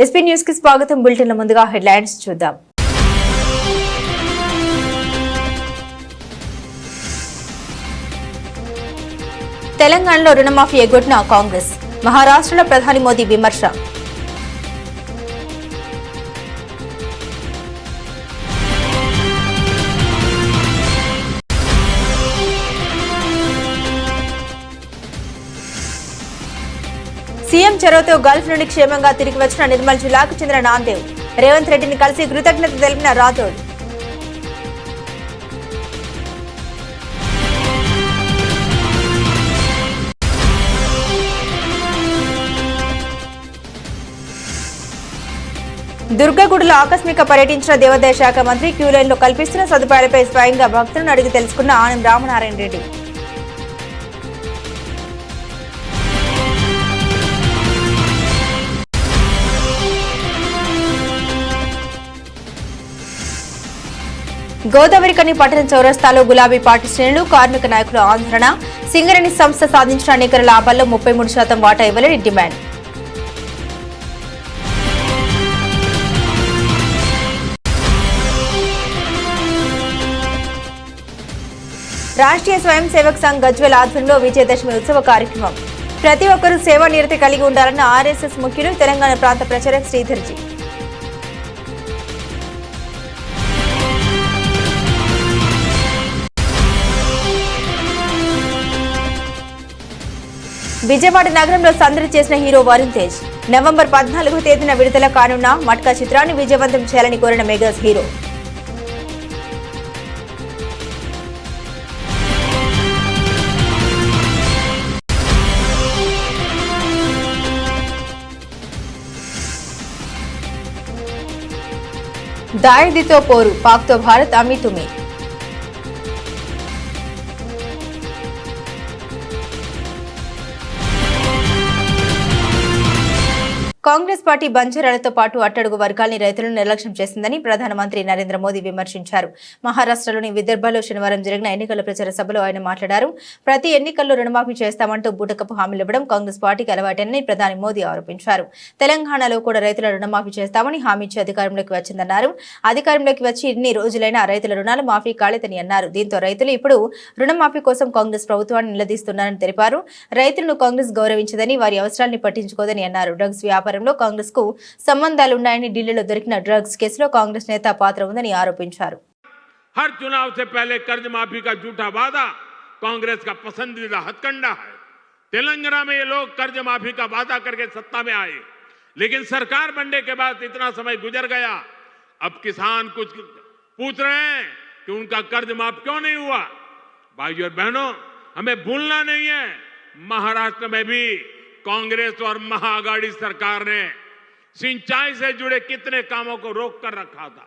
SP news కి స్వాగతం. Bulletin లో ముందుగా హెడ్లైన్స్ చూద్దాం. తెలంగాణలో రుణమాఫీ ఎగ్గొట్టిన కాంగ్రెస్, మహారాష్ట్రలో ప్రధాని మోదీ విమర్శ. సీఎం చొరవతో గల్ఫ్ నుండి క్షేమంగా తిరిగి వచ్చిన నిర్మల్ జిల్లాకు చెందిన నాందేవ్, రేవంత్ రెడ్డిని కలిసి కృతజ్ఞత తెలిపిన రాథోడ్. దుర్గగూడలో ఆకస్మిక పర్యటించిన దేవాదాయ శాఖ మంత్రి క్యూలైన్లో కల్పిస్తున్న సదుపాయాలపై స్వయంగా భక్తులను అడిగి తెలుసుకున్న ఆనం రామనారాయణ రెడ్డి. గోదావరికని పట్టణ చౌరస్తాలో గులాబీ పార్టీ శ్రేణులు, కార్మిక నాయకుల ఆందోళన. సింగరేణి సంస్థ సాధించిన నికర లాభాల్లో 33% వాటా ఇవ్వాలని డిమాండ్. రాష్ట్రీయ స్వయం సేవక్ సంఘ్ గజ్వేల్ ఆధ్వర్యంలో విజయదశమి ఉత్సవ కార్యక్రమం. ప్రతి ఒక్కరూ సేవా నిరతి కలిగి ఉండాలన్న ఆర్ఎస్ఎస్ ముఖ్యులు, తెలంగాణ ప్రాంత ప్రచారక్ శ్రీధర్జీ. విజయవాడ నగరంలో సందడి చేసిన హీరో వరుణ్ తేజ్. నవంబర్ 14వ తేదీన విడుదల కానున్న మట్కా చిత్రాన్ని విజయవంతం చేయాలని కోరిన మెగాస్ హీరో. దాయిదీతో పోరు, పాక్తో భారత్ అమీతుమీ. కాంగ్రెస్ పార్టీ బంజారాలతో పాటు అట్టడుగు వర్గాల్ని రైతులను నిర్లక్ష్యం చేసిందని ప్రధానమంత్రి నరేంద్ర మోదీ విమర్శించారు. మహారాష్ట్రలోని విదర్భలో శనివారం జరిగిన ఎన్నికల ప్రచార సభలో ఆయన మాట్లాడారు. ప్రతి ఎన్నికల్లో రుణమాఫీ చేస్తామంటూ బూటకపు హామీలు ఇవ్వడం కాంగ్రెస్ పార్టీకి అలవాటని ప్రధాని మోదీ ఆరోపించారు. తెలంగాణలో కూడా రైతుల రుణమాఫీ చేస్తామని హామీ ఇచ్చి అధికారంలోకి వచ్చిందన్నారు. అధికారంలోకి వచ్చి ఇన్ని రోజులైనా రైతుల రుణాలు మాఫీ కాలేదని అన్నారు. దీంతో రైతులు ఇప్పుడు రుణమాఫీ కోసం కాంగ్రెస్ ప్రభుత్వాన్ని నిలదీస్తున్నారని తెలిపారు. రైతులను కాంగ్రెస్ గౌరవించదని, వారి అవసరాన్ని పట్టించుకోదని అన్నారు. డ్రగ్స్ వ్యాపారం కాంగ్రెస్ కు సంబంధాలున్నాయని ఢిల్లీలో దొరికిన డ్రగ్స్ కేసులో కాంగ్రెస్ నేత పాత్ర ఉందని ఆరోపించారు. हर चुनाव से पहले कर्ज माफी का झूठा वादा कांग्रेस का पसंदीदा हथकंडा है। तेलंगाना में ये लोग कर्ज माफी का वादा करके सत्ता में आए, लेकिन सरकार बनने के बाद इतना समय गुजर गया, अब किसान कुछ पूछ रहे हैं कि उनका कर्ज माफ क्यों नहीं हुआ। भाइयों और बहनों, हमें भूलना नहीं है, महाराष्ट्र में भी कांग्रेस और महाआघाड़ी सरकार ने सिंचाई से जुड़े कितने कामों को रोक कर रखा था।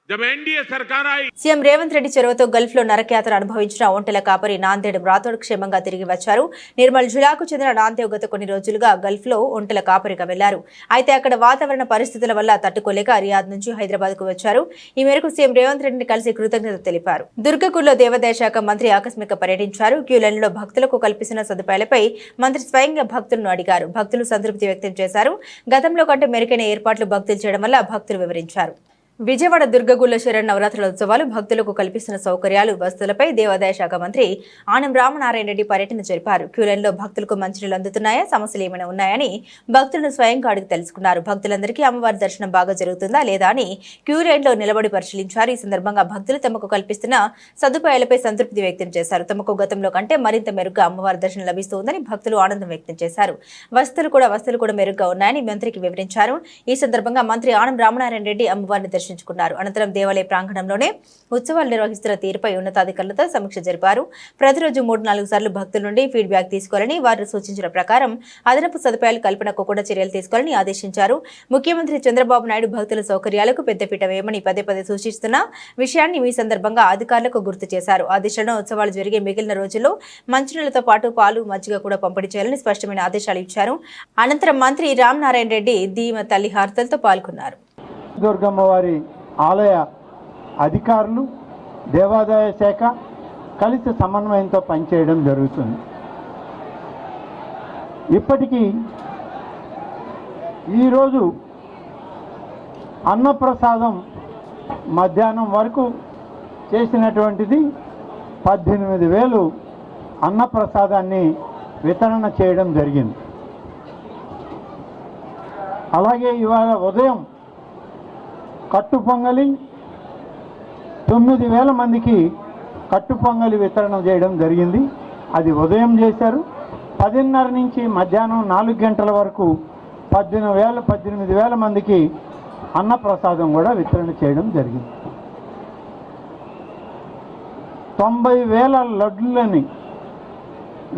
जब एनडीए सरकार आई, సీఎం రేవంత్ రెడ్డి చొరవతో గల్ఫ్ లో నరకయాత్ర అనుభవించిన ఒంటెల కాపరి నాందేడ్ రాథోడ్ క్షేమంగా తిరిగి వచ్చారు. నిర్మల్ జిల్లాకు చెందిన నాందేవ్ గత కొన్ని రోజులుగా గల్ఫ్ లో ఒంటెల కాపరిగా వెళ్లారు. అయితే అక్కడ వాతావరణ పరిస్థితుల వల్ల తట్టుకోలేక రియాద్ నుంచి హైదరాబాద్ కు వచ్చారు. ఈ మేరకు సీఎం రేవంత్ రెడ్డిని కలిసి కృతజ్ఞత తెలిపారు. దుర్గగూడలో దేవాదాయ శాఖ మంత్రి ఆకస్మిక పర్యటించారు. క్యూలైన్లో భక్తులకు కల్పిస్తున్న సదుపాయాలపై మంత్రి స్వయంగా భక్తులను అడిగారు. భక్తులు సంతృప్తి వ్యక్తం చేశారు. గతంలో కంటే మెరుగైన ఏర్పాట్లు భక్తులు చేయడం వల్ల భక్తులు వివరించారు. విజయవాడ దుర్గగూడలో శరన్నవరాత్రుల ఉత్సవాలు, భక్తులకు కల్పిస్తున్న సౌకర్యాలు, వసతులపై దేవాదాయ శాఖ మంత్రి ఆనం రామనారాయణ రెడ్డి పర్యటన జరిపారు. క్యూలైన్లో భక్తులకు మంచినీళ్లు అందుతున్నాయా, సమస్యలు ఏమైనా ఉన్నాయని భక్తులను స్వయంగా అడిగి తెలుసుకున్నారు. భక్తులందరికీ అమ్మవారి దర్శనం బాగా జరుగుతుందా లేదా అని క్యూలైన్లో నిలబడి పరిశీలించారు. ఈ సందర్భంగా భక్తులు తమకు కల్పిస్తున్న సదుపాయాలపై సంతృప్తి వ్యక్తం చేశారు. తమకు గతంలో కంటే మరింత మెరుగ్గా అమ్మవారి దర్శనం లభిస్తుందని భక్తులు ఆనందం వ్యక్తం చేశారు. వసతులు కూడా మెరుగ్గా ఉన్నాయని మంత్రికి వివరించారు. ఈ సందర్భంగా మంత్రి ఆనం రామనారాయణ రెడ్డి అమ్మవారిని దర్శించుకున్నారు. అనంతరం దేవాలయ ప్రాంగణంలోనే ఉత్సవాలు నిర్వహిస్తున్న తీరుపై ఉన్నతాధికారులతో సమీక్ష జరిపారు. ప్రతిరోజు 3-4 సార్లు భక్తుల నుండి ఫీడ్బ్యాక్ తీసుకోవాలని, వారు సూచించిన ప్రకారం అదనపు సదుపాయాలు కల్పనకు కూడా చర్యలు తీసుకోవాలని ఆదేశించారు. ముఖ్యమంత్రి చంద్రబాబు నాయుడు భక్తుల సౌకర్యాలకు పెద్దపీట వేయమని పదే సూచిస్తున్న విషయాన్ని ఈ సందర్భంగా అధికారులకు గుర్తు చేశారు. ఆదేశాలను ఉత్సవాలు జరిగే మిగిలిన రోజుల్లో మంచినీళ్లతో పాటు పాలు, మజ్జిగ కూడా పంపిణీ చేయాలని స్పష్టమైన ఆదేశాలు ఇచ్చారు. అనంతరం మంత్రి రామనారాయణ రెడ్డి దీమ తల్లి హారతలతో పాల్గొన్నారు. దుర్గమ్మవారి ఆలయ అధికారులు, దేవాదాయ శాఖ కలిసి సమన్వయంతో పనిచేయడం జరుగుతుంది. ఇప్పటికీ ఈరోజు అన్నప్రసాదం మధ్యాహ్నం వరకు చేసినటువంటిది 18,000 అన్నప్రసాదాన్ని వితరణ చేయడం జరిగింది. అలాగే ఇవాళ ఉదయం కట్టు పొంగలి 9,000 మందికి కట్టు పొంగలి వితరణ చేయడం జరిగింది. అది ఉదయం చేశారు. 10:30 నుంచి మధ్యాహ్నం 4 గంటల వరకు 18,000 మందికి అన్నప్రసాదం కూడా వితరణ చేయడం జరిగింది. 90,000 లడ్డులని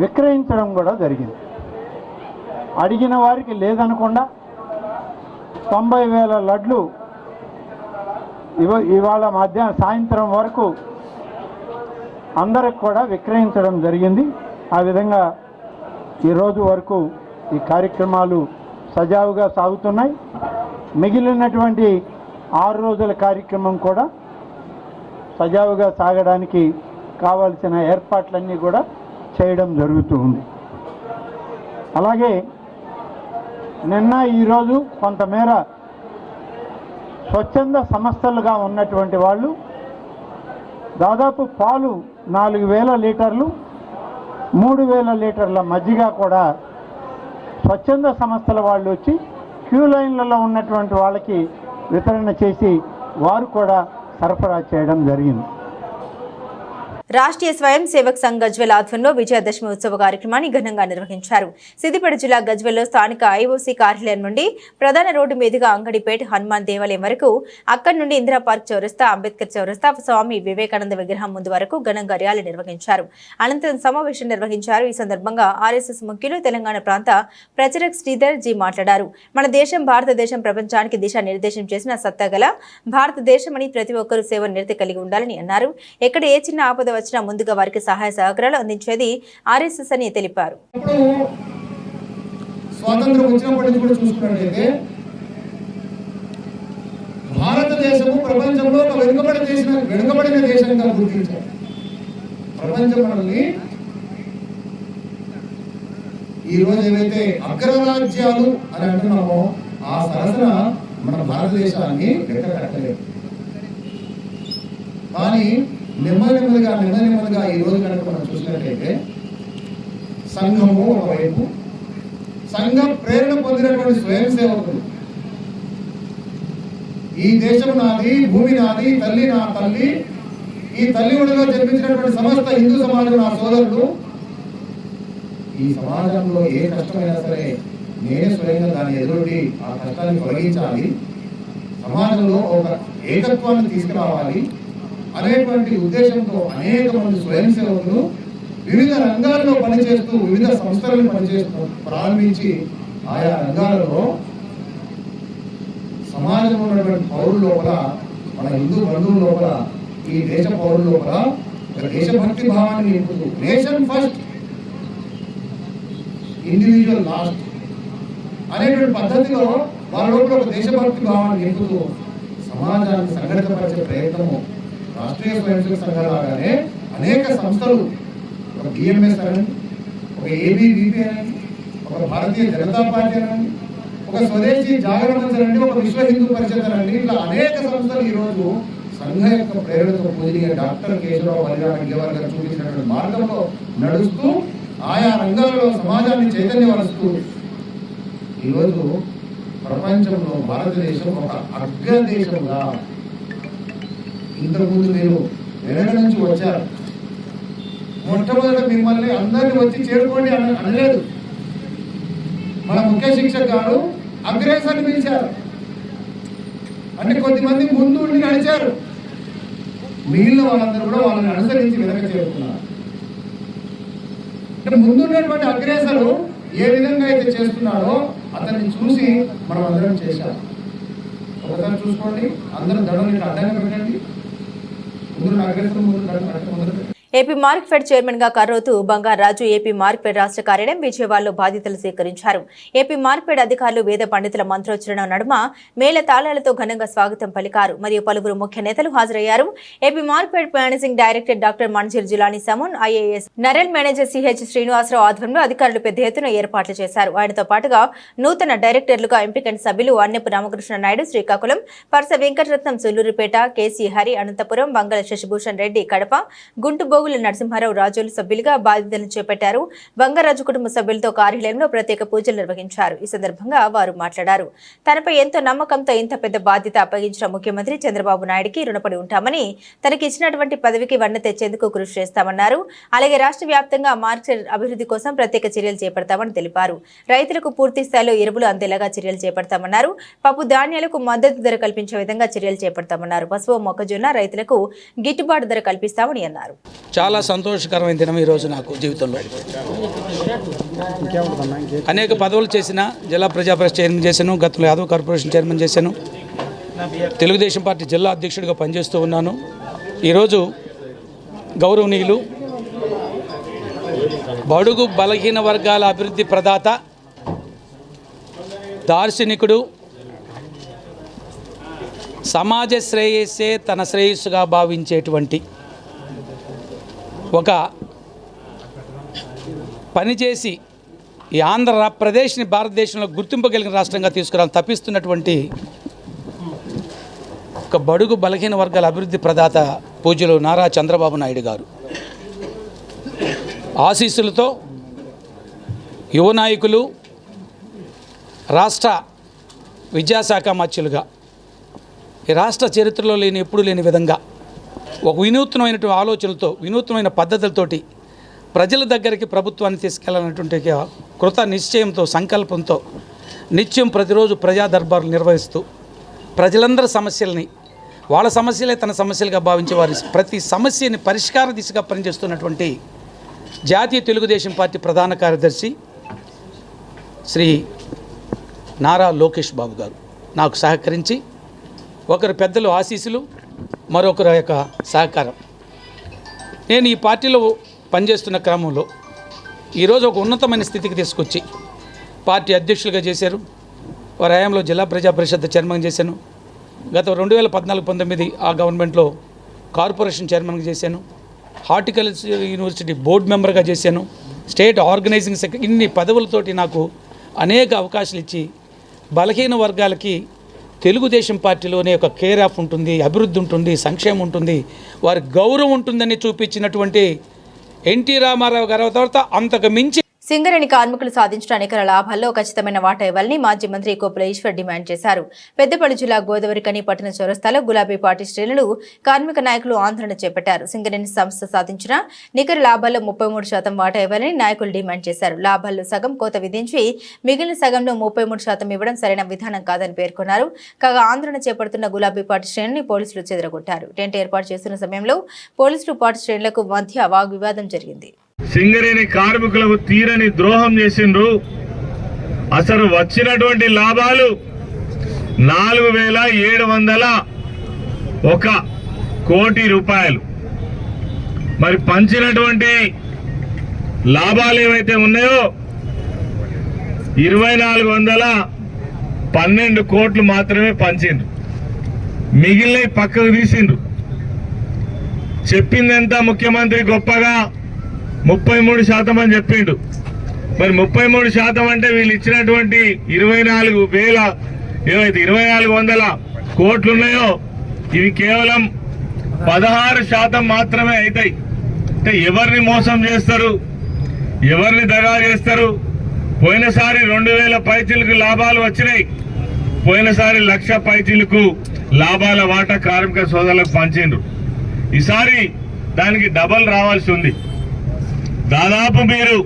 విక్రయించడం కూడా జరిగింది. అడిగిన వారికి లేదనకుండా 90,000 లడ్లు ఇవాళ సాయంత్రం వరకు అందరికి కూడా విక్రయించడం జరిగింది. ఆ విధంగా ఈరోజు వరకు ఈ కార్యక్రమాలు సజావుగా సాగుతున్నాయి. మిగిలినటువంటి 6 రోజుల కార్యక్రమం కూడా సజావుగా సాగడానికి కావాల్సిన ఏర్పాట్లన్నీ కూడా చేయడం జరుగుతూ ఉంది. అలాగే నిన్న ఈరోజు కొంతమేర స్వచ్ఛంద సంస్థలుగా ఉన్నటువంటి వాళ్ళు దాదాపు పాలు 4,000 లీటర్లు 3,000 లీటర్ల మజ్జిగ కూడా స్వచ్ఛంద సంస్థల వాళ్ళు వచ్చి క్యూ లైన్లలో ఉన్నటువంటి వాళ్ళకి వితరణ చేసి వారు కూడా సరఫరా చేయడం జరిగింది. రాష్ట్రీయ స్వయం సేవక్ సంఘ్ గజ్వెల్ ఆధ్వర్యంలో విజయదశమి ఉత్సవ కార్యక్రమాన్ని ఘనంగా నిర్వహించారు. సిద్దిపేట జిల్లా గజ్వెల్లో స్థానిక ఐఓసీ కార్యాలయం నుండి ప్రధాన రోడ్డు మీదుగా అంగడిపేట హనుమాన్ దేవాలయం వరకు, అక్కడి నుండి ఇందిరా పార్క్ చౌరస్తా, అంబేద్కర్ చౌరస్తా, స్వామి వివేకానంద విగ్రహం ముందు వరకు ఘనంగా ర్యాలీ నిర్వహించారు. అనంతరం సమావేశం నిర్వహించారు. ఈ సందర్భంగా ఆర్ఎస్ఎస్ ముఖ్యులు తెలంగాణ ప్రాంత ప్రచారక్ శ్రీధర్ జీ మాట్లాడారు. మన దేశం భారతదేశం ప్రపంచానికి దిశానిర్దేశం చేసిన సత్తాగల భారతదేశమని ప్రతి ఒక్కరూ సేవ నిరతి కలిగి ఉండాలని అన్నారు. ఎక్కడ ఏ చిన్న ఆపద వచ్చినా ముందుగా వారికి సహాయ సహకారాలు అందించేది ఆర్ఎస్ఎస్ అని తెలిపారు. స్వాతంత్రం వచ్చినప్పటి నుంచి కూడా చూసుకున్నట్లయితే భారతదేశము ప్రపంచంలో ఒక వెనుకబడిన దేశంగా గుర్తించారు. ప్రపంచం మనల్ని ఈరోజు ఏవైతే అగ్రరాజ్యాలు అని అంటున్నామో ఆ సరసన మన భారతదేశాన్ని లెక్క కట్టలేదు. కానీ నెమ్మదిగా ఈ రోజు కనుక మనం చూసినట్లయితే సంఘము ఒకవైపు, సంఘం ప్రేరణ పొందినటువంటి స్వయం సేవకులు, ఈ దేశం నాది, భూమి నాది, తల్లి నా తల్లి, ఈ తల్లి ఒడిలో జన్మించినటువంటి సమస్త హిందూ సమాజం నా సోదరులు, ఈ సమాజంలో ఏ కష్టమైనా సరే నేనే స్వయంగా దాన్ని ఎదురొడ్డి ఆ కష్టాన్ని తొలగించాలి, సమాజంలో ఒక ఏకత్వాన్ని తీసుకురావాలి అనేటువంటి ఉద్దేశంతో అనేక మంది స్వయం సేవకులు వివిధ రంగాల్లో పనిచేస్తూ, వివిధ సంస్థలను పనిచేస్తూ ప్రారంభించి ఆయా రంగాలలో సమాజంలో ఉన్నటువంటి పౌరుల లోపల, మన హిందూ బంధువుల లోపల, ఈ దేశ పౌరుల లోపల ఒక దేశభక్తి భావాన్ని నింపుతూ, నేషన్ ఫస్ట్ ఇండివిజువల్ లాస్ట్ అనేటువంటి పద్ధతిలో వాళ్ళ లోపల ఒక దేశభక్తి భావాన్ని నింపుతూ సమాజాన్ని సంఘటితపరిచే ప్రయత్నము రాష్ట్రీయ స్వయం సేవక సంఘాలగానే అనేక సంస్థలు, ఒక బిఎంఎస్ అనండి, ఒక ఏబీవీపీ అనండి, ఒక భారతీయ జనతా పార్టీ అనండి, ఒక స్వదేశీ జాగరణ అనండి, ఒక విశ్వ హిందూ పరిషత్ అనండి, ఇట్లా అనేక సంస్థలు ఈరోజు సంఘ యొక్క ప్రేరణతో పూజనీయ డాక్టర్ కేశవరావు బలిరామ గారు చూపించినటువంటి మార్గంలో నడుస్తూ ఆయా రంగాల్లో సమాజాన్ని చైతన్యపరుస్తూ ఈరోజు ప్రపంచంలో భారతదేశం ఒక అగ్రదేశంగా, ఇంతకుముందు మీరు వెనక నుంచి వచ్చారు, మొట్టమొదట మిమ్మల్ని అందరినీ వచ్చి చేరుకోండి అనలేదు. మన ముఖ్య శిక్షక్ గారు అగ్రేసాన్ని పిలిచారు, అంటే కొద్దిమంది ముందు ఉండి నడిచారు, మిగిలిన వాళ్ళందరూ కూడా వాళ్ళని అనుసరించి వెనక చేరుకున్నారు. ముందున్నటువంటి అగ్రేసరు ఏ విధంగా అయితే చేస్తున్నాడో అతన్ని చూసి మనం అందరం చేశాం. ఒకసారి చూసుకోండి, అందరూ దండం అడ్డంగా పెట్టండి, ముందు అగ్రేసర్ ముందు దండం. ఏపీ మార్క్ఫెడ్ చైర్మన్ గా కర్రోతు బంగారాజు ఏపీ మార్క్ఫెడ్ రాష్ట్ర కార్యాలయం విజయవాడలో బాధ్యతలు స్వీకరించారు. ఏపీ మార్క్ఫెడ్ అధికారులు వేద పండితుల మంత్రోచ్చరణ నడుమ మేళ తాళాలతో ఘనంగా స్వాగతం పలికారు. మరియు పలువురు ముఖ్య నేతలు హాజరయ్యారు. AP Markfed managing director doctor Manjeer Jilani Samoon, IAS నరెల్ మేనేజర్ సిహెచ్ శ్రీనివాసరావు ఆధ్వర్యంలో అధికారులు పెద్ద ఎత్తున ఏర్పాట్లు చేశారు. ఆయనతో పాటుగా నూతన డైరెక్టర్లుగా ఎంపికైన సభ్యులు అన్నపు రామకృష్ణ నాయుడు శ్రీకాకుళం, పర్స వెంకటరత్నం సుల్లూరుపేట, కేసీ హరి అనంతపురం, బంగళ శశిభూషణ్ రెడ్డి కడప, గుంటుబోగుల నరసింహారావు రాజోలు సభ్యులుగా బాధ్యతలను చేపట్టారు. బంగారాజు కుటుంబ సభ్యులతో కార్యాలయంలో ప్రత్యేక పూజలు నిర్వహించారు. ఈ సందర్భంగా వారు మాట్లాడారు. తనపై ఎంతో నమ్మకంతో ఇంత పెద్ద బాధ్యత అప్పగించిన ముఖ్యమంత్రి చంద్రబాబు నాయుడుకి రుణపడి ఉంటామని, తనకి ఇచ్చినటువంటి పదవికి వన్నె తెచ్చేందుకు కృషి చేస్తామన్నారు. అలాగే రాష్ట్ర వ్యాప్తంగా మార్కెట్ అభివృద్ధి కోసం ప్రత్యేక చర్యలు చేపడతామని తెలిపారు. రైతులకు పూర్తి స్థాయిలో ఎరువులు అందేలాగా చర్యలు చేపడతామన్నారు. పప్పు ధాన్యాలకు మద్దతు ధర కల్పించే విధంగా చర్యలు చేపడతామన్నారు. పసుపు, మొక్కజొన్న రైతులకు గిట్టుబాటు ధర కల్పిస్తామని అన్నారు. చాలా సంతోషకరమైన దినం ఈరోజు నాకు జీవితంలో. అనేక పదవులు చేసిన, జిల్లా ప్రజా పరిషత్ చైర్మన్ చేశాను, గతంలో యాదవ్ కార్పొరేషన్ చైర్మన్ చేశాను, తెలుగుదేశం పార్టీ జిల్లా అధ్యక్షుడిగా పనిచేస్తూ ఉన్నాను. ఈరోజు గౌరవనీయులు బడుగు బలహీన వర్గాల అభివృద్ధి ప్రదాత, దార్శనికుడు, సమాజ శ్రేయస్సే తన శ్రేయస్సుగా భావించేటువంటి ఒక పనిచేసి ఈ ఆంధ్రప్రదేశ్ని భారతదేశంలో గుర్తింపు కలిగిన రాష్ట్రంగా తీసుకురావాలని తప్పిస్తున్నటువంటి ఒక బడుగు బలహీన వర్గాల అభివృద్ధి ప్రదాత పూజ్యులు నారా చంద్రబాబు నాయుడు గారు ఆశీస్సులతో యువ నాయకులు, రాష్ట్ర విద్యాశాఖ మంత్రులుగా ఈ రాష్ట్ర చరిత్రలో ఎప్పుడూ లేని విధంగా ఒక వినూత్నమైనటువంటి ఆలోచనలతో, వినూత్నమైన పద్ధతులతోటి ప్రజల దగ్గరికి ప్రభుత్వాన్ని తీసుకెళ్లాలన్నటువంటి కృత నిశ్చయంతో, సంకల్పంతో నిత్యం ప్రతిరోజు ప్రజా దర్బార్లు నిర్వహిస్తూ ప్రజలందరి సమస్యల్ని వాళ్ళ సమస్యలే తన సమస్యలుగా భావించే వారి ప్రతి సమస్యని పరిష్కార దిశగా పనిచేస్తున్నటువంటి జాతీయ తెలుగుదేశం పార్టీ ప్రధాన కార్యదర్శి శ్రీ నారా లోకేష్ బాబు గారు నాకు సహకరించి, ఒకరు పెద్దలు ఆశీస్సులు, మరొకరు యొక్క సహకారం. నేను ఈ పార్టీలో పనిచేస్తున్న క్రమంలో ఈరోజు ఒక ఉన్నతమైన స్థితికి తీసుకొచ్చి పార్టీ అధ్యక్షులుగా చేశారు. వారి హయాంలో జిల్లా ప్రజా పరిషత్ చైర్మన్ చేశాను. గత 2014-19 ఆ గవర్నమెంట్లో కార్పొరేషన్ చైర్మన్గా చేశాను. హార్టికల్చర్ యూనివర్సిటీ బోర్డు మెంబర్గా చేశాను. State organizing secretary. ఇన్ని పదవులతోటి నాకు అనేక అవకాశాలు ఇచ్చి బలహీన వర్గాలకి తెలుగుదేశం పార్టీలోనే ఒక కేర్ ఆఫ్ ఉంటుంది, అభివృద్ధి ఉంటుంది, సంక్షేమం ఉంటుంది, వారి గౌరవం ఉంటుందని చూపించినటువంటి ఎన్టీ రామారావు గారి తర్వాత అంతకు మించి సింగరేణి కార్మికులు సాధించిన అనేక లాభాల్లో ఖచ్చితమైన వాటా ఇవ్వాలని మాజీ మంత్రి కోపుల ఈశ్వర్ డిమాండ్ చేశారు. పెద్దపల్లి జిల్లా గోదావరికని పట్టణ చౌరస్తాలో గులాబీ పార్టీ శ్రేణులు, కార్మిక నాయకులు ఆందోళన చేపట్టారు. సింగరేణి సంస్థ సాధించిన నికర లాభాల్లో 33% వాటా ఇవ్వాలని నాయకులు డిమాండ్ చేశారు. లాభాల్లో సగం కోత విధించి మిగిలిన సగంలో 33% ఇవ్వడం సరైన విధానం కాదని పేర్కొన్నారు. కాగా ఆందోళన చేపడుతున్న గులాబీ పార్టీ శ్రేణుని పోలీసులు చెదరగొట్టారు. టెంట్ ఏర్పాటు చేస్తున్న సమయంలో పోలీసులు పార్టీ శ్రేణులకు మధ్య వాగ్వివాదం జరిగింది. సింగరేణి కార్మికులకు తీరని ద్రోహం చేసిండ్రు. అసలు వచ్చినటువంటి లాభాలు 4,701 కోటి రూపాయలు. మరి పంచినటువంటి లాభాలు ఏవైతే ఉన్నాయో 2,412 కోట్లు మాత్రమే పంచిండ్రు. మిగిలిన పక్కకు తీసిండ్రు. చెప్పిందంతా ముఖ్యమంత్రి గొప్పగా 33% అని చెప్పిండు. మరి 33% అంటే వీళ్ళు ఇచ్చినటువంటి 2,400 కోట్లు ఉన్నాయో ఇవి కేవలం 16% మాత్రమే అవుతాయి. అంటే ఎవరిని మోసం చేస్తారు, ఎవరిని దగా చేస్తారు? పోయినసారి 2,000 పైచీలకు లాభాలు వచ్చినాయి. పోయినసారి 1,00,000 పైచీలకు లాభాల వాటా కార్మిక సోదరులకు పంచిండ్రు. ఈసారి దానికి డబల్ రావాల్సి ఉంది. దాదాపు మీరు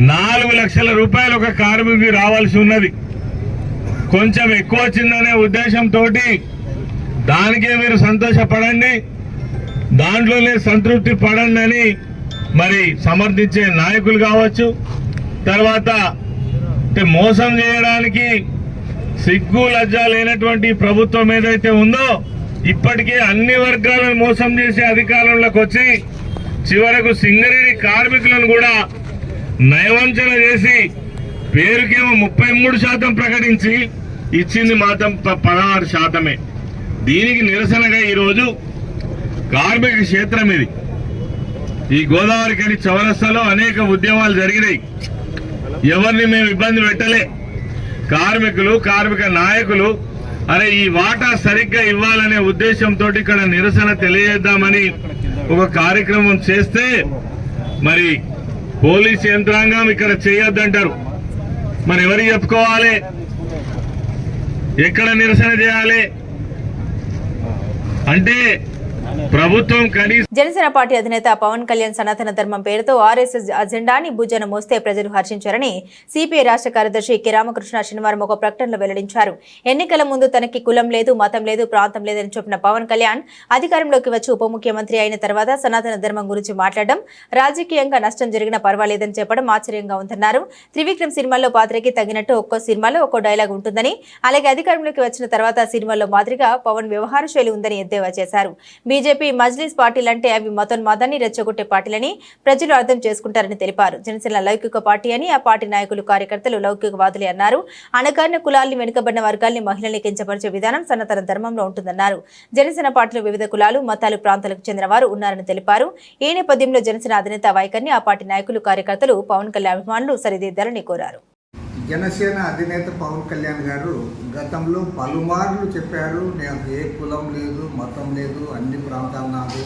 4 లక్షల రూపాయలు ఒక కార్మికుడికి రావాల్సి ఉన్నది. కొంచెం ఎక్కువ వచ్చిందనే ఉద్దేశంతో దానికే మీరు సంతోషపడండి, దాంట్లోనే సంతృప్తి పడండి అని మరి సమర్థించే నాయకులు కావచ్చు. తర్వాత మోసం చేయడానికి సిగ్గు లజ్జ లేనటువంటి ప్రభుత్వం ఏదైతే ఉందో ఇప్పటికే అన్ని వర్గాలను మోసం చేసే అధికారంలోకి వచ్చి చివరకు సింగరేణి కార్మికులను కూడా నయవంచన చేసి పేరుకేమో 33% ప్రకటించి ఇచ్చింది మాత్రం 16%. దీనికి నిరసనగా ఈరోజు కార్మిక క్షేత్రం ఇది. ఈ గోదావరి కని చౌరస్తాలో అనేక ఉద్యమాలు జరిగినాయి. ఎవరిని మేము ఇబ్బంది పెట్టలే. కార్మికులు, కార్మిక నాయకులు అరే ఈ వాటా సరిగ్గా ఇవ్వాలనే ఉద్దేశంతో ఇక్కడ నిరసన తెలియజేద్దామని ఒక కార్యక్రమం చేస్తే మరి పోలీస్ యంత్రాంగం ఇక్కడ చేయొద్దంటారు. మరి ఎవరికి చెప్పుకోవాలి? ఎక్కడ నిరసన చేయాలి అంటే ప్రభుత్వం కనీసం. జనసేన పార్టీ అధినేత పవన్ కళ్యాణ్ సనాతన ధర్మం పేరుతో ఆర్ఎస్ఎస్ అజెండాని భుజన మోస్తే ప్రజలు హర్షించారని సిపిఐ రాష్ట్ర కార్యదర్శి కె రామకృష్ణ శనివారం ఒక ప్రకటనలో వెల్లడించారు. ఎన్నికల ముందు తనకి కులం లేదు, మతం లేదు, ప్రాంతం లేదని చెప్పిన పవన్ కళ్యాణ్ అధికారంలోకి వచ్చి ఉప ముఖ్యమంత్రి అయిన తర్వాత సనాతన ధర్మం గురించి మాట్లాడడం, రాజకీయంగా నష్టం జరిగినా పర్వాలేదని చెప్పడం ఆశ్చర్యంగా ఉందన్నారు. త్రివిక్రమ్ సినిమాలో పాత్రకి తగినట్టు ఒక్కో సినిమాలో ఒక్కో డైలాగ్ ఉంటుందని, అలాగే అధికారంలోకి వచ్చిన తర్వాత సినిమాల్లో మాదిరిగా పవన్ వ్యవహార శైలి ఉందని ఎద్దేవా చేశారు. బీజేపీ, మజ్లిస్ పార్టీలంటే అవి మతోన్మాదాన్ని రెచ్చగొట్టే పార్టీలని ప్రజలు అర్థం చేసుకుంటారని తెలిపారు. జనసేన లౌకిక పార్టీ అని, ఆ పార్టీ నాయకులు, కార్యకర్తలు లౌకికవాదులే అన్నారు. అణగారిన కులాల్ని, వెనుకబడిన వర్గాల్ని, మహిళల్ని కించపరిచే విధానం సనాతన ధర్మంలో ఉంటుందన్నారు. జనసేన పార్టీలో వివిధ కులాలు, మతాలు, ప్రాంతాలకు చెందిన వారు ఉన్నారని తెలిపారు. ఈ నేపథ్యంలో జనసేన అధినేత వైఖరిని ఆ పార్టీ నాయకులు, కార్యకర్తలు, పవన్ కళ్యాణ్ అభిమానులు సరిదిద్దాలని కోరారు. జనసేన అధినేత పవన్ కళ్యాణ్ గారు గతంలో పలుమార్లు చెప్పారు, నాకు ఏ కులం లేదు, మతం లేదు, అన్ని ప్రాంతాలు నాది,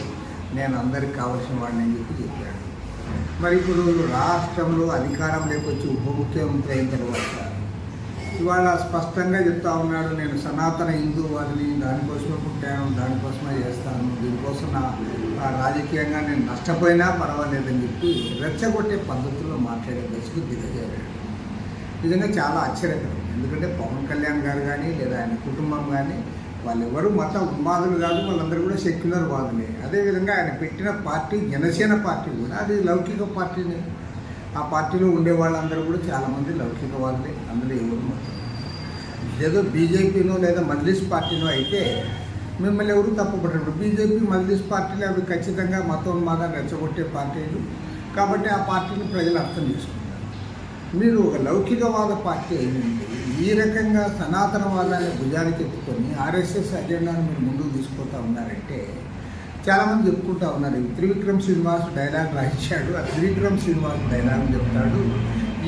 నేను అందరికి కావాల్సిన వాడిని అని చెప్పాడు. మరి ఇప్పుడు రాష్ట్రంలో అధికారంలోకి వచ్చి ఉప ముఖ్యమంత్రి అయిన తర్వాత ఇవాళ స్పష్టంగా చెప్తా ఉన్నాడు, నేను సనాతన హిందూవాదిని, దానికోసమే పుట్టాను, దానికోసమే చేస్తాను, దీనికోసం రాజకీయంగా నేను నష్టపోయినా పర్వాలేదని చెప్పి రెచ్చగొట్టే పద్ధతిలో మాట్లాడే దశకు దిగజారాడు. నిజంగా చాలా ఆశ్చర్యకరం. ఎందుకంటే పవన్ కళ్యాణ్ గారు కానీ లేదా ఆయన కుటుంబం కానీ వాళ్ళెవరూ మత ఉన్మాదులు కాదు, వాళ్ళందరూ కూడా సెక్యులర్ వాదులే. అదేవిధంగా ఆయన పెట్టిన పార్టీ జనసేన పార్టీ కూడా అది లౌకిక పార్టీనే. ఆ పార్టీలో ఉండే వాళ్ళందరూ కూడా చాలామంది లౌకికవాదులే, అందులో ఎవరు మతం. ఏదో బీజేపీనో లేదా మజ్లిస్ పార్టీనో అయితే మిమ్మల్ని ఎవరు తప్పుపడ్డారు. బీజేపీ, మజ్లిస్ పార్టీలు అవి ఖచ్చితంగా మతోన్మాదాన్ని రెచ్చగొట్టే పార్టీలు కాబట్టి ఆ పార్టీని ప్రజలు అర్థం చేసుకుంటారు. మీరు ఒక లౌకికవాద పార్టీ అయింది, ఈ రకంగా సనాతనవాదాన్ని భుజానికి ఎత్తుకొని ఆర్ఎస్ఎస్ అజెండాను మీరు ముందుకు తీసుకుంటూ ఉన్నారంటే చాలామంది చెప్పుకుంటూ ఉన్నారు. త్రివిక్రమ్ శ్రీనివాస్ డైలాగ్ రాయించాడు, ఆ త్రివిక్రమ్ శ్రీనివాస్ డైలాగ్ చెప్తాడు,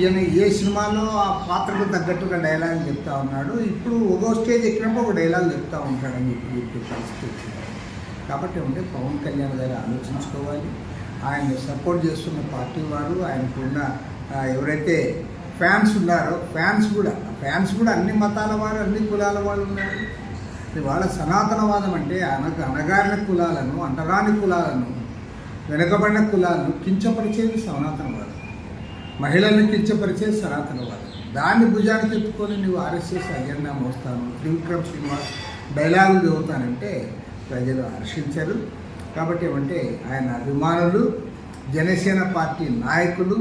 ఈయన ఏ సినిమాలో ఆ పాత్రకు తగ్గట్టుగా డైలాగ్ చెప్తా ఉన్నాడు, ఇప్పుడు ఒక్కో స్టేజ్ ఎక్కినప్పుడు ఒక డైలాగ్ చెప్తూ ఉంటాడని చెప్పే పరిస్థితి వచ్చింది. కాబట్టి అంటే పవన్ కళ్యాణ్ గారు ఆలోచించుకోవాలి. ఆయన్ని సపోర్ట్ చేస్తున్న పార్టీ వారు, ఆయనకున్న ఎవరైతే ఫ్యాన్స్ ఉన్నారో ఫ్యాన్స్ కూడా అన్ని మతాల వారు, అన్ని కులాల వాళ్ళు ఉన్నారు. ఇవాళ సనాతనవాదం అంటే అణగారిన కులాలను, అంటరాని కులాలను, వెనుకబడిన కులాలను కించపరిచేది సనాతనవాదం, మహిళలను కించపరిచేది సనాతనవాదం. దాన్ని భుజానికి ఎత్తుకొని నువ్వు ఆర్ఎస్ఎస్ అజెండా మోస్తాను, త్రివిక్రమ్ శ్రీనివాస్ డైలాగులు చదువుతానంటే ప్రజలు హర్షించరు. కాబట్టి ఏమంటే ఆయన అభిమానులు, జనసేన పార్టీ నాయకులు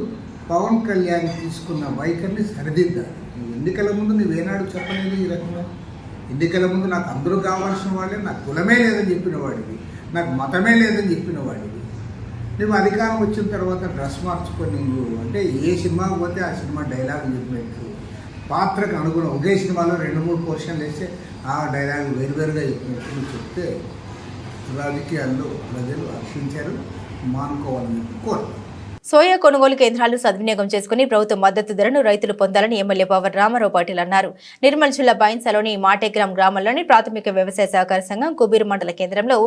పవన్ కళ్యాణ్ తీసుకున్న వైఖరిని సరిదిద్దాలి. నువ్వు ఎన్నికల ముందు నువ్వేనాడు చెప్పలేదు ఈ రకంగా. ఎన్నికల ముందు నాకు అందరూ కావాల్సిన వాళ్ళే, నాకు కులమే లేదని చెప్పిన వాడివి, నాకు మతమే లేదని చెప్పిన వాడివి. నువ్వు అధికారం వచ్చిన తర్వాత డ్రెస్ మార్చుకొని నువ్వు అంటే ఏ సినిమాకి పోతే ఆ సినిమా డైలాగ్ చెప్పినట్టు పాత్రకు అనుగుణం ఒకే సినిమాలో 2-3 పోర్షన్లు వేస్తే ఆ డైలాగ్ వేరువేరుగా చెప్పినట్టు నువ్వు చెప్తే రాజకీయాల్లో ప్రజలు హర్షించారు, మానుకోవాలని కోరు. సోయా కొనుగోలు కేంద్రాలు సద్వినియోగం చేసుకుని ప్రభుత్వ మద్దతు ధరను రైతులు పొందాలని ఎమ్మెల్యే పవర్ రామారావు పాటిల్ అన్నారు. నిర్మల్ జిల్లా బైన్సాలోని మాటేగ్రామ్ గ్రామంలోని ప్రాథమిక వ్యవసాయ సహకార సంఘం కుబీర్ మండల కేంద్రంలో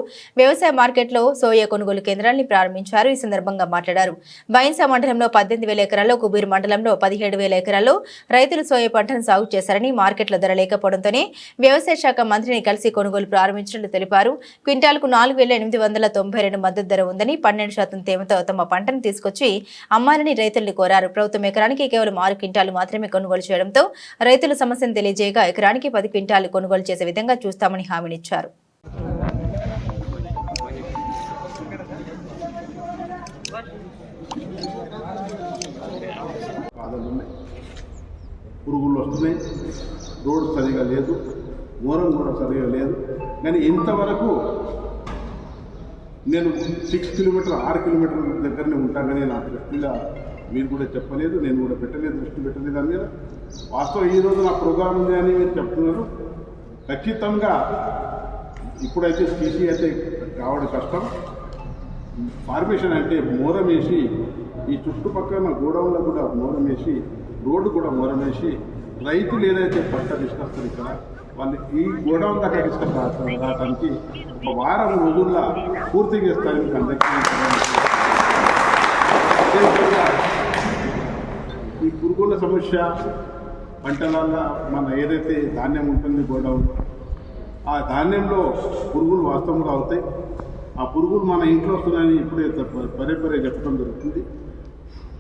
వ్యవసాయ మార్కెట్లో సోయా కొనుగోలు కేంద్రాన్ని ప్రారంభించారు. ఈ సందర్భంగా మాట్లాడారు. బైన్సా మండలంలో 18,000 ఎకరాల్లో, కుబీర్ మండలంలో 17,000 ఎకరాల్లో రైతులు సోయా పంటను సాగు చేశారని, మార్కెట్లో ధర లేకపోవడంతోనే వ్యవసాయ శాఖ మంత్రిని కలిసి కొనుగోలు ప్రారంభించినట్లు తెలిపారు. క్వింటాల్కు 4,892 మద్దతు ధర ఉందని, 12% తేమతో తమ పంటను తీసుకొచ్చి అమ్మాలని రైతుల్ని కోరారు. ప్రభుత్వం ఎకరానికి కేవలం 6 క్వింటాలు మాత్రమే కొనుగోలు చేయడంతో రైతుల సమస్యను తెలియజేయగా ఎకరానికి 10 క్వింటాలు కొనుగోలు చేసే విధంగా చూస్తామని హామీనిచ్చారు. పురుగులు వస్తున్నాయి, రోడ్డు సరిగా లేదు, ఘోరం కూడా సరిగా లేదు. కానీ ఇంతవరకు నేను 6 కిలోమీటర్ 6 కిలోమీటర్ల దగ్గరనే ఉంటానని నా దృష్టిలో మీరు కూడా చెప్పలేదు, నేను కూడా పెట్టలేదు, దృష్టి పెట్టలేదు దాని మీద. వాస్తవం ఈరోజు నా ప్రోగ్రాం ఉంది అని మీరు చెప్తున్నారు. ఖచ్చితంగా ఇప్పుడైతే సీసీ అయితే కావడం కష్టం. ఫార్మేషన్ అంటే మోరం వేసి ఈ చుట్టుపక్కల గోడౌన్లో కూడా మోరం వేసి, రోడ్డు కూడా మోరం వేసి, రైతులు ఏదైతే పంట తీసుకొస్తారు ఇక్కడ వాళ్ళు ఈ గోడౌన్ దాకా తీసుకురావడానికి ఒక వారం రోజుల్లో పూర్తి చేస్తారని ఈ పురుగుల సమస్య పంటలలో మన ఏదైతే ధాన్యం ఉంటుంది గోడౌన్లో, ఆ ధాన్యంలో పురుగులు వాస్తవంగా అవుతాయి. ఆ పురుగులు మన ఇంట్లో వస్తున్నాయని ఇప్పుడే పదే చెప్పడం జరుగుతుంది.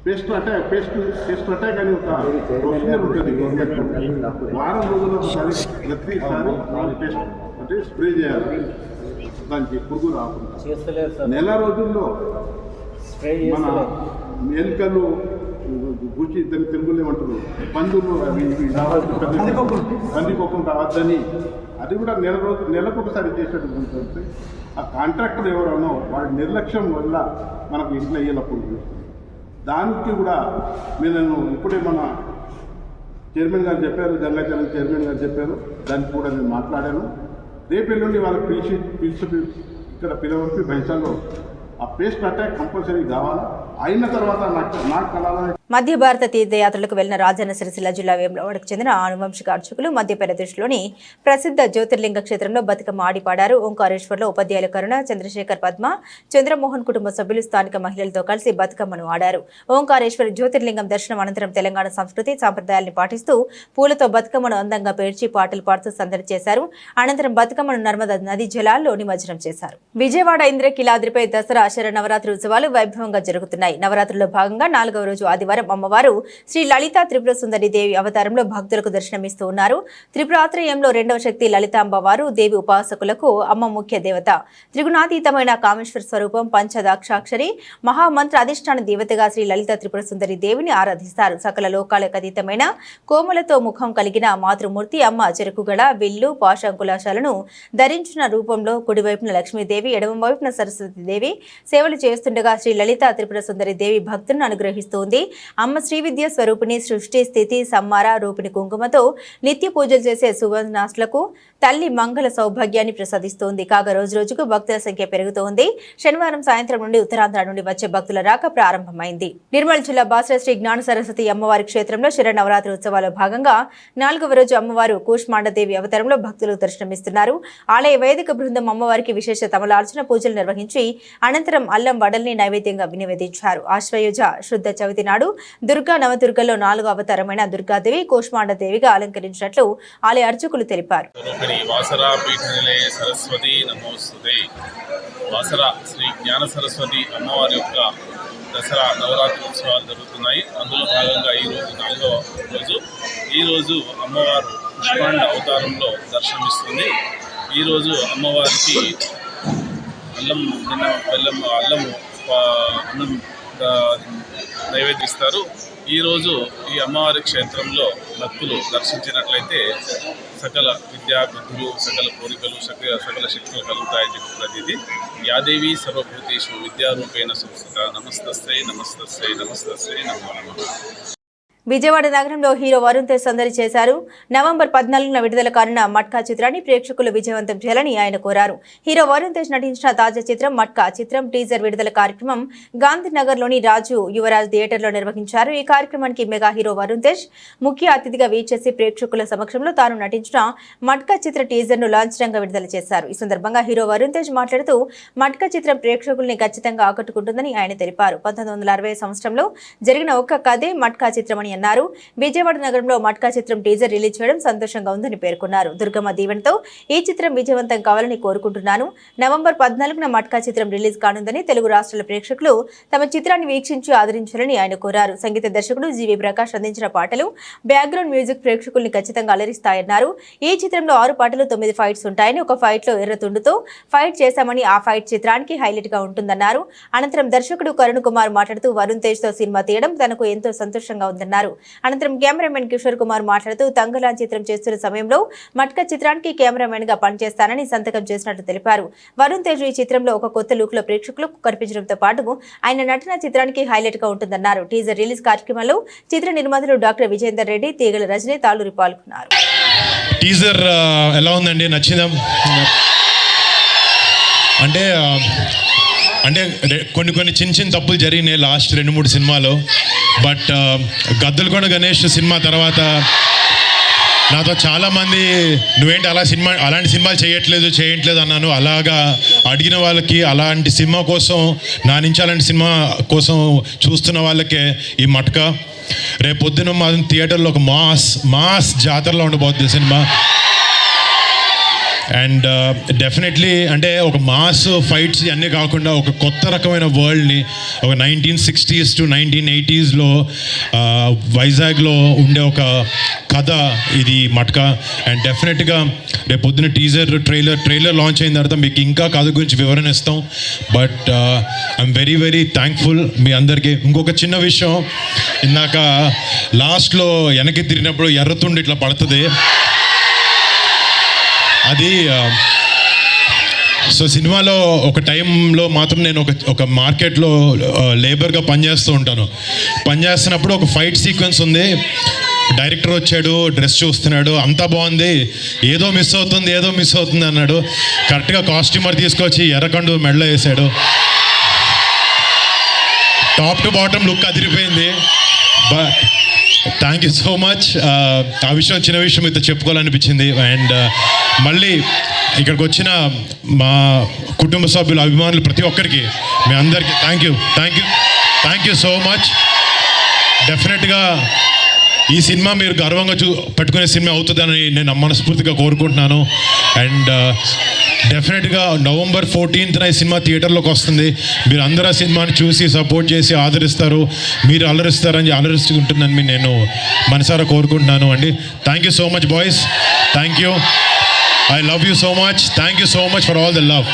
పేస్ట్ అటాక్ అని ఒక ప్రొసీజర్ ఉంటుంది గవర్నమెంట్. వారం రోజుల్లో ఒకసారి ప్రతిసారి పేస్ట్ అంటే స్ప్రే చేయాలి దానికి పురుగు రాకుండా. నెల రోజుల్లో మన ఎలుకలు గుచ్చి దాన్ని తెలుగులో ఏమంటారు పందులు అవి పందికొక్కం రావద్దని అది కూడా నెలకు ఒకసారి చేసేటటువంటి ఆ కాంట్రాక్టర్ ఎవరనో వాడి నిర్లక్ష్యం వల్ల మనకు ఇంట్లో అయ్యేటప్పుడు దానికి కూడా నేను ఇప్పుడే మన చైర్మన్ గారు చెప్పారు, గంగాచలం చైర్మన్ గారు చెప్పారు, దానికి కూడా నేను మాట్లాడాను. రేపు ఎల్లుండి వాళ్ళకి పిలిచి ఇక్కడ పిలవరికి బైసాలో ఆ పేస్ట్ అటాక్ కంపల్సరీ కావాలి. అయిన తర్వాత నాకు కలాలని మధ్య భారత తీర్థయాత్రలకు వెళ్లిన రాజన్న సిరిసిల్ల జిల్లా వేములవాడకు చెందిన ఆనువంశిక అర్చకులు మధ్యప్రదేశ్లోని ప్రసిద్ధ జ్యోతిర్లింగ క్షేత్రంలో బతుకమ్మ ఆడిపాడారు. ఓంకారేశ్వర్లో ఉపాధ్యాయుల కరుణ, చంద్రశేఖర్, పద్మ, చంద్రమోహన్ కుటుంబ సభ్యులు స్థానిక మహిళలతో కలిసి బతుకమ్మను ఆడారు. ఓంకారేశ్వర జ్యోతిర్లింగం దర్శనం అనంతరం తెలంగాణ సంస్కృతి సాంప్రదాయాలను పాటిస్తూ పూలతో బతుకమ్మను అందంగా పేర్చి పాటలు పాడుతూ సందడి చేశారు. అనంతరం బతుకమ్మను నర్మదా నది జలాల్లో నిమజ్జనం చేశారు. విజయవాడ ఇంద్రకీలాద్రిపై దసరా శరన్నవరాత్రి ఉత్సవాలు వైభవంగా జరుగుతున్నాయి. నవరాత్రుల్లో భాగంగా 4వ రోజు ఆదివారం అమ్మవారు శ్రీ లలితా త్రిపుర సుందరి దేవి అవతారంలో భక్తులకు దర్శనమిస్తూ ఉన్నారు. త్రిపురాత్రయంలో 2వ శక్తి లలితాంబవారు దేవి ఉపాసకులకు అమ్మ ముఖ్య దేవత. త్రిగుణాతీతమైన కామేశ్వర స్వరూపం, పంచదాక్షాక్షరి మహామంత్ర అధిష్టాన దేవతగా శ్రీ లలితా త్రిపుర సుందరి దేవిని ఆరాధిస్తారు. సకల లోకాలకు అతీతమైన కోమలతో ముఖం కలిగిన మాతృమూర్తి అమ్మ చెరుకుగడ, విల్లు, పాశంకులాశాలను ధరించిన రూపంలో కుడివైపున లక్ష్మీదేవి, ఎడమవైపున సరస్వతీదేవి సేవలు చేస్తుండగా శ్రీ లలితా త్రిపుర సుందరి దేవి భక్తులను అనుగ్రహిస్తుంది. అమ్మ శ్రీ విద్య స్వరూపిణి, సృష్టి స్థితి సంహార రూపిణి కుంకుమతో నిత్య పూజలు చేసే సువర్ణాస్లకు తల్లి మంగళ సౌభాగ్యాన్ని ప్రసాదిస్తోంది. కాగా రోజు రోజుకు భక్తుల సంఖ్య పెరుగుతోంది. శనివారం సాయంత్రం నుండి ఉత్తరాంధ్ర నుండి వచ్చే భక్తుల రాక ప్రారంభమైంది. నిర్మల్ జిల్లా బాసర శ్రీ జ్ఞాన సరస్వతి అమ్మవారి క్షేత్రంలో శరన్నవరాత్రి ఉత్సవాల భాగంగా 4వ రోజు అమ్మవారు కూష్మాండదేవి అవతారంలో భక్తులకు దర్శనమిస్తున్నారు. ఆలయ వేదిక బృందం అమ్మవారికి విశేష తమలార్చన పూజలు నిర్వహించి అనంతరం అల్లం వడల్ని నైవేద్యంగా వినివేదించారు. ఆశ్వయుజ శుద్ధ చవితి నాడు దుర్గా నవదుర్గల్లో 4వ అవతారమైన దుర్గాదేవి కూష్మాండదేవిగా అలంకరించినట్లు ఆలయ అర్చకులు తెలిపారు. వాసరా శ్రీ జ్ఞాన సరస్వతి అమ్మవారి యొక్క దసరా నవరాత్రి ఉత్సవాలు జరుగుతున్నాయి. అందులో భాగంగా ఈరోజు 4వ రోజు. ఈరోజు అమ్మవారు పుష్పాండ అవతారంలో దర్శనమిస్తుంది. ఈరోజు అమ్మవారికి అల్లం అన్నం నైవేద్యిస్తారు. ఈరోజు ఈ అమ్మవారి క్షేత్రంలో భక్తులు దర్శించినట్లయితే సకల విద్యా బుద్ధులు, సకల కోరికలు, సకల శక్తులు కలుగుతాయని చెప్పి ప్రతిదీ. యాదేవి సర్వభూతేషు విద్యారూపేణ సంస్థ. నమస్తస్యై నమస్తస్యై నమస్తస్యై నమో నమః. విజయవాడ నగరంలో హీరో వరుణ్ తేజ్ సందడి చేశారు. నవంబర్ 14న విడుదల కానున్న మట్కా చిత్రాన్ని ప్రేక్షకులు విజయవంతం చేయాలని ఆయన కోరారు. హీరో వరుణ్ తేజ్ నటించిన తాజా చిత్రం మట్కా చిత్రం టీజర్ విడుదల కార్యక్రమం గాంధీనగర్లోని రాజు యువరాజ్ థియేటర్లో నిర్వహించారు. ఈ కార్యక్రమానికి మెగా హీరో వరుణ్ తేజ్ ముఖ్య అతిథిగా వీచేసి ప్రేక్షకుల సమక్షంలో తాను నటించిన మట్కా చిత్ర టీజర్ను లాంఛనంగా విడుదల చేశారు. ఈ సందర్భంగా హీరో వరుణ్ తేజ్ మాట్లాడుతూ మట్కా చిత్రం ప్రేక్షకుల్ని ఖచ్చితంగా ఆకట్టుకుంటుందని ఆయన తెలిపారు. 1960 సంవత్సరంలో జరిగిన ఒక్క కథే మట్కా చిత్రమని అన్నారు. విజయవాడ నగరంలో మట్కా చిత్రం టీజర్ రిలీజ్ చేయడం సంతోషంగా ఉందని పేర్కొన్నారు. దుర్గమ్మ దీవెనతో ఈ చిత్రం విజయవంతం కావాలని కోరుకుంటున్నాను. నవంబర్ 14న మట్కా చిత్రం రిలీజ్ కానుందని తెలుగు రాష్ట్రాల ప్రేక్షకులు తమ చిత్రాన్ని వీక్షించి ఆదరించాలని ఆయన కోరారు. సంగీత దర్శకుడు జీవి ప్రకాష్ అందించిన పాటలు, బ్యాక్గ్రౌండ్ మ్యూజిక్ ప్రేక్షకుల్ని ఖచ్చితంగా అలరిస్తాయన్నారు. ఈ చిత్రంలో 6 పాటలు, 9 ఫైట్స్ ఉంటాయని, ఒక ఫైట్ లో ఎర్రతుండుతో ఫైట్ చేశామని, ఆ ఫైట్ చిత్రానికి హైలైట్ గా ఉంటుందన్నారు. అనంతరం దర్శకుడు కరుణ్ కుమార్ మాట్లాడుతూ వరుణ్ తేజ్ తో సినిమా తీయడం తనకు ఎంతో సంతోషంగా ఉందన్నారు. అన్నారు. అనంతరం కెమెరామెన్ కిషోర్ కుమార్ మాట్లాడుతూ తంగలాన్ చిత్రం చేస్తున్న సమయంలో మట్కా చిత్రానికి కెమెరామెన్ గా పనిచేస్తానని సంతకం చేసినట్టు తెలిపారు. వరుణ్ తేజ్ ఈ చిత్రంలో ఒక కొత్త లుక్ లో ప్రేక్షకులకు కనిపించడంతో పాటు ఆయన నటన చిత్రానికి హైలైట్ గా ఉంటుందన్నారు. టీజర్ రిలీజ్ కార్యక్రమంలో చిత్ర నిర్మాతలు డాక్టర్ విజేందర్ రెడ్డి, తీగల రజనీ, తాళూరి పాల్గొన్నారు. టీజర్ ఎలా ఉందండి? నచ్చిందా? అంటే కొన్ని చిన్న తప్పులు జరిగినాయి లాస్ట్ 2-3 సినిమాలో. బట్ గద్దలకొండ గణేష్ సినిమా తర్వాత నాతో చాలామంది నువ్వేంటి అలాంటి సినిమాలు చేయట్లేదు అన్నాను. అలాగా అడిగిన వాళ్ళకి, అలాంటి సినిమా కోసం నా నుంచి అలాంటి సినిమా కోసం చూస్తున్న వాళ్ళకే ఈ మట్కా. రేపు పొద్దున మా థియేటర్లో ఒక మాస్ జాతరలో ఉండబోతుంది సినిమా. అండ్ డెఫినెట్లీ అంటే ఒక మాస్ ఫైట్స్ అన్నీ కాకుండా ఒక కొత్త రకమైన వరల్డ్ని, ఒక 1960s to 1980sలో వైజాగ్లో ఉండే ఒక కథ ఇది మట్కా. అండ్ డెఫినెట్గా రేపు పొద్దున టీజర్ ట్రైలర్ లాంచ్ అయిన తర్వాత మీకు ఇంకా కథ గురించి వివరణ ఇస్తాం. బట్ ఐఎమ్ వెరీ థ్యాంక్ఫుల్ మీ అందరికీ. ఇంకొక చిన్న విషయం, ఇందాక లాస్ట్లో వెనక్కి తిరిగినప్పుడు ఎర్రతుండి ఇట్లా పడుతుంది. అది సో సినిమాలో ఒక టైంలో మాత్రం నేను ఒక మార్కెట్లో లేబర్గా పనిచేస్తూ ఉంటాను. పనిచేస్తున్నప్పుడు ఒక ఫైట్ సీక్వెన్స్ ఉంది. డైరెక్టర్ వచ్చాడు, డ్రెస్ చూస్తున్నాడు, అంతా బాగుంది, ఏదో మిస్ అవుతుంది అన్నాడు. కరెక్ట్గా కాస్ట్యూమర్ తీసుకొచ్చి ఎర్రకండు మెడలో వేసాడు. టాప్ టు బాటమ్ లుక్ అదిరిపోయింది. But thank you so much. ఆ విషయం, చిన్న విషయం మీతో చెప్పుకోవాలనిపించింది. అండ్ మళ్ళీ ఇక్కడికి వచ్చిన మా కుటుంబ సభ్యులు, అభిమానులు ప్రతి ఒక్కరికి, మీ అందరికీ థ్యాంక్ యూ సో మచ్. డెఫినెట్గా ఈ సినిమా మీరు గర్వంగా పెట్టుకునే సినిమా అవుతుందని నేను మనస్ఫూర్తిగా కోరుకుంటున్నాను. అండ్ డెఫినెట్గా November 14th ఈ సినిమా థియేటర్లోకి వస్తుంది. మీరు అందరూ ఆ సినిమాని చూసి సపోర్ట్ చేసి ఆదరిస్తారు, మీరు అలరిస్తుంటుందని నేను మనసారా కోరుకుంటున్నాను అండి. Thank you so much boys. Thank you. I love you so much. Thank you so much for all the love.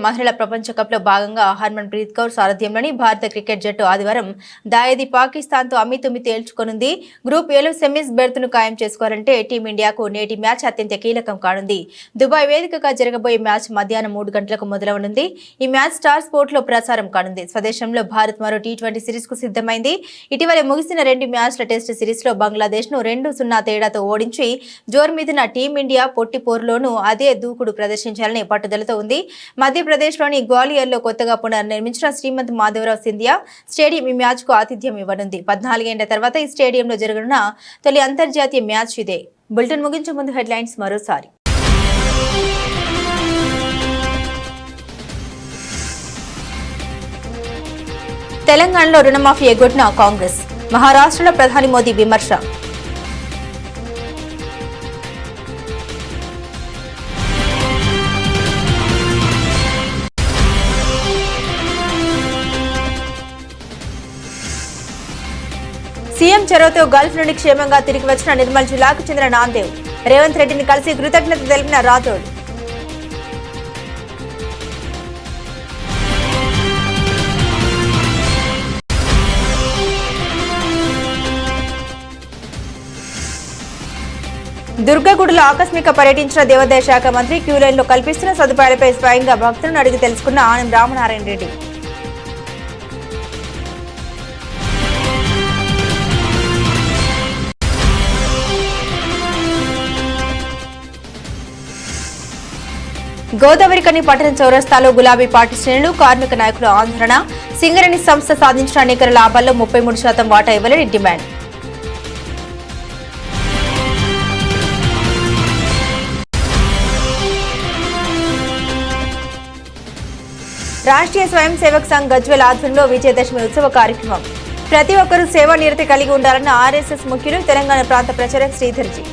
మహిళల ప్రపంచ కప్ లో భాగంగా హర్మన్ ప్రీత్ కౌర్ సారథ్యంలోని భారత క్రికెట్ జట్టు ఆదివారం దాయేది పాకిస్తాన్ తో అమ్మితుమ్మి తేల్చుకోనుంది. గ్రూప్ ఏలో సెమీస్ బెర్త్ను ఖాయం చేసుకోవాలంటే టీమిండియాకు నేటి మ్యాచ్ అత్యంత కీలకం కానుంది. దుబాయ్ వేదికగా జరగబోయే మ్యాచ్ మధ్యాహ్నం 3 గంటలకు మొదలవనుంది. ఈ మ్యాచ్ స్టార్ స్పోర్ట్ లో ప్రసారం కానుంది. స్వదేశంలో భారత్ మరో T20 సిరీస్ కు సిద్ధమైంది. ఇటీవల ముగిసిన 2 మ్యాచ్ల టెస్ట్ సిరీస్ లో బంగ్లాదేశ్ ను 2-0 తేడాతో ఓడించి జోర్మీదిన టీమిండియా పొట్టి పోరులోనూ అదే దూకుడు ప్రదర్శించాలని పట్టుదలతో ఉంది. మధ్యప్రదేశ్లోని గ్వాలియర్లో కొత్తగా పునర్నిర్మించిన శ్రీమంత్ మాధవరావు సింధియా స్టేడియం ఈ మ్యాచ్కు ఆతిథ్యం ఇవ్వనుంది. 14 ఏళ్ల తర్వాత ఈ స్టేడియంలో జరగనున్న తొలి అంతర్జాతీయ మ్యాచ్ ఇదే. బులెటిన్ ముగించే ముందు హెడ్లైన్స్ మరోసారి. తెలంగాణలో రుణమాఫీ ఎగ్గొట్టిన కాంగ్రెస్, మహారాష్ట్రలో ప్రధాని మోదీ విమర్శ. సీఎం చొరవతో గల్ఫ్ నుండి క్షేమంగా తిరిగి వచ్చిన నిర్మల్ జిల్లాకు చెందిన నాందేవ్, రేవంత్ రెడ్డిని కలిసి కృతజ్ఞత తెలిపిన రాథోడ్. దుర్గగుడిలో ఆకస్మిక పర్యటించిన దేవాదాయ శాఖ మంత్రి క్యూలైన్లో కల్పిస్తున్న సదుపాయాలపై స్వయంగా భక్తులను అడిగి తెలుసుకున్న ఆనం రామనారాయణ రెడ్డి. గోదావరికని పట్టణ చౌరస్తాలో గులాబీ పార్టీ శ్రేణులు, కార్మిక నాయకుల ఆందోళన. సింగరేణి సంస్థ సాధించిన నికర లాభాల్లో 33% వాటా ఇవ్వాలని డిమాండ్. రాష్ట్రీయ స్వయం సేవక్ సంఘ్ గజ్వేల్ ఆధ్వర్యంలో విజయదశమి ఉత్సవ కార్యక్రమం. ప్రతి ఒక్కరూ సేవా నిరతి కలిగి ఉండాలన్న ఆర్ఎస్ఎస్ ముఖ్యులు తెలంగాణ ప్రాంత ప్రచారక్ శ్రీధర్జీ.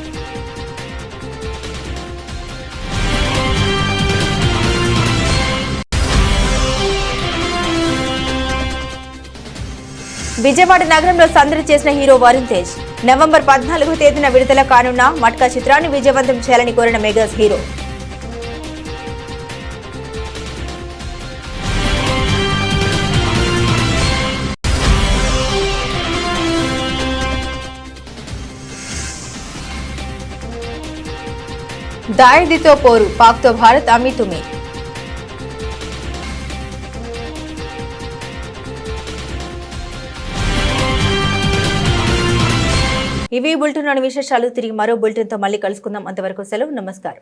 విజయవాడ నగరంలో సందడి చేసిన హీరో వరుణ్ తేజ్. November 14వ తేదీన విడుదల కానున్న మట్కా చిత్రాన్ని విజయవంతం చేయాలని కోరిన మెగాస్ హీరో. దాయిదితో పోరు, పాక్తో భారత్ అమీతుమే. ఇవి బులెటిన్ విశేషాలు. తిరిగి మరో బులెటిన్తో మళ్ళీ కలుసుకుందాం. అంతవరకు సెలవు. నమస్కారం.